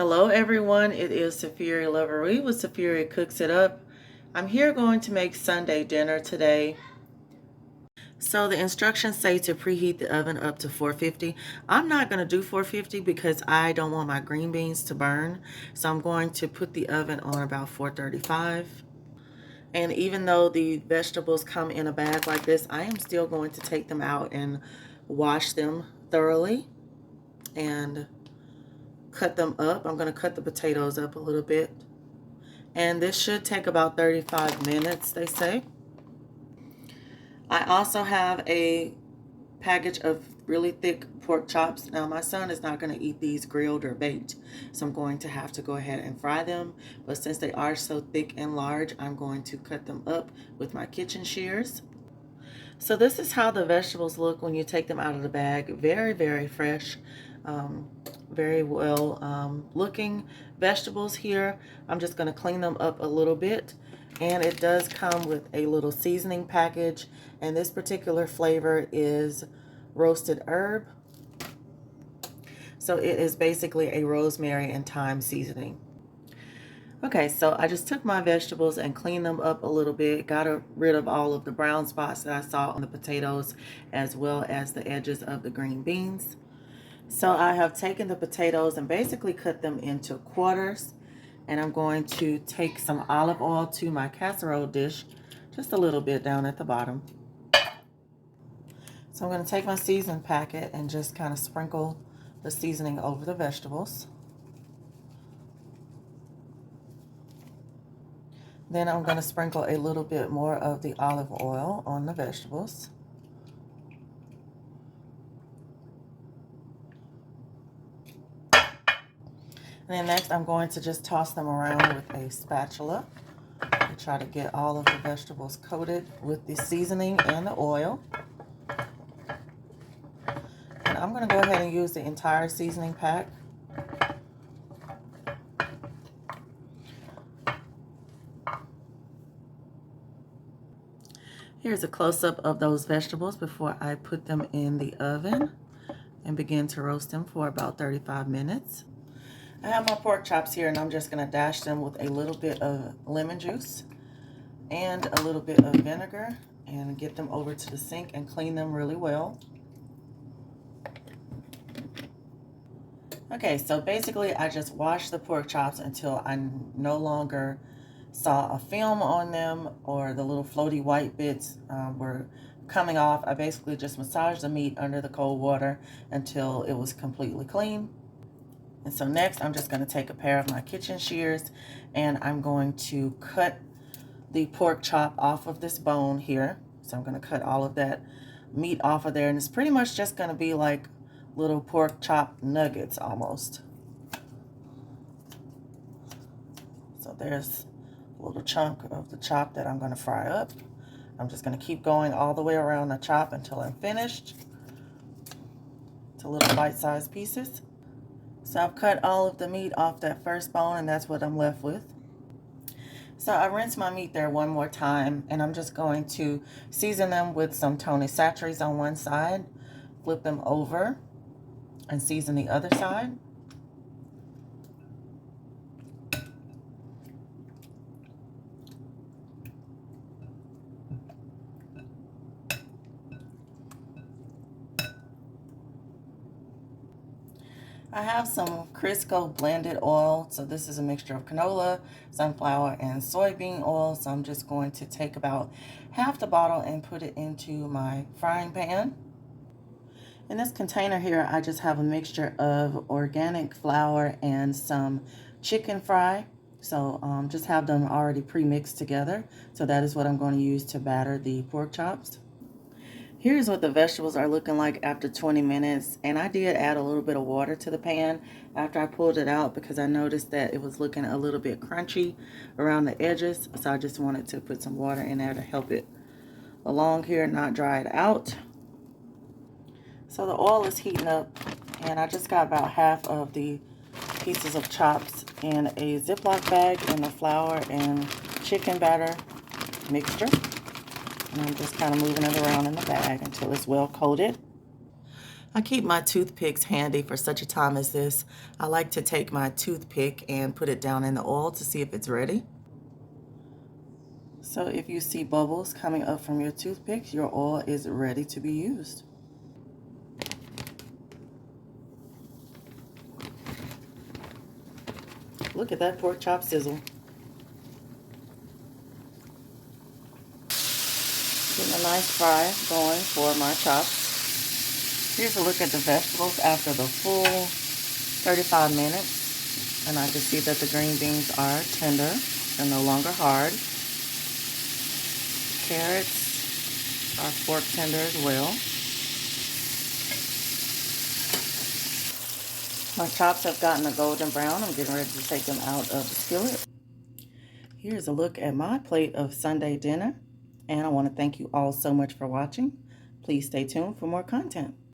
Hello everyone, it is Safiria Lovery with Safiria Cooks It Up. I'm here going to make Sunday dinner today. So the instructions say to preheat the oven up to 450. I'm not going to do 450 because I don't want my green beans to burn. So I'm going to put the oven on about 435. And even though the vegetables come in a bag like this, I am still going to take them out and wash them thoroughly and cut them up. I'm going to cut the potatoes up a little bit. And this should take about 35 minutes, they say. I also have a package of really thick pork chops. Now, my son is not going to eat these grilled or baked, so I'm going to have to go ahead and fry them. But since they are so thick and large, I'm going to cut them up with my kitchen shears. So this is how the vegetables look when you take them out of the bag. Very, very fresh. Very well looking vegetables here. I'm just going to clean them up a little bit, and it does come with a little seasoning package, and this particular flavor is roasted herb. So it is basically a rosemary and thyme seasoning. Okay, so I just took my vegetables and cleaned them up a little bit, got rid of all of the brown spots that I saw on the potatoes as well as the edges of the green beans. So I have taken the potatoes and basically cut them into quarters, and I'm going to take some olive oil to my casserole dish, just a little bit down at the bottom. So I'm going to take my seasoning packet and just kind of sprinkle the seasoning over the vegetables. Then I'm going to sprinkle a little bit more of the olive oil on the vegetables. And then next I'm going to just toss them around with a spatula to try to get all of the vegetables coated with the seasoning and the oil. And I'm going to go ahead and use the entire seasoning pack. Here's a close-up of those vegetables before I put them in the oven and begin to roast them for about 35 minutes. I have my pork chops here, and I'm just going to dash them with a little bit of lemon juice and a little bit of vinegar and get them over to the sink and clean them really well. Okay, so basically I just washed the pork chops until I no longer saw a film on them or the little floaty white bits were coming off. I basically just massaged the meat under the cold water until it was completely clean. And so next I'm just going to take a pair of my kitchen shears and I'm going to cut the pork chop off of this bone here. So I'm going to cut all of that meat off of there, and it's pretty much just going to be like little pork chop nuggets almost. So there's a little chunk of the chop that I'm going to fry up. I'm just going to keep going all the way around the chop until I'm finished to little bite-sized pieces. So I've cut all of the meat off that first bone, and that's what I'm left with. So I rinsed my meat there one more time, and I'm just going to season them with some Tony Chachere's on one side, flip them over, and season the other side. I have some Crisco blended oil. So this is a mixture of canola, sunflower, and soybean oil. So I'm just going to take about half the bottle and put it into my frying pan. In this container here, I just have a mixture of organic flour and some chicken fry. So just have them already pre-mixed together. So that is what I'm going to use to batter the pork chops. Here's what the vegetables are looking like after 20 minutes, and I did add a little bit of water to the pan after I pulled it out because I noticed that it was looking a little bit crunchy around the edges, so I just wanted to put some water in there to help it along here, not dry it out. So the oil is heating up, and I just got about half of the pieces of chops in a Ziploc bag in the flour and chicken batter mixture. And I'm just kind of moving it around in the bag until it's well coated. I keep my toothpicks handy for such a time as this. I like to take my toothpick and put it down in the oil to see if it's ready. So if you see bubbles coming up from your toothpicks, your oil is ready to be used. Look at that pork chop sizzle. Getting a nice fry going for my chops. Here's a look at the vegetables after the full 35 minutes. And I can see that the green beans are tender and no longer hard. Carrots are fork tender as well. My chops have gotten a golden brown. I'm getting ready to take them out of the skillet. Here's a look at my plate of Sunday dinner. And I want to thank you all so much for watching. Please stay tuned for more content.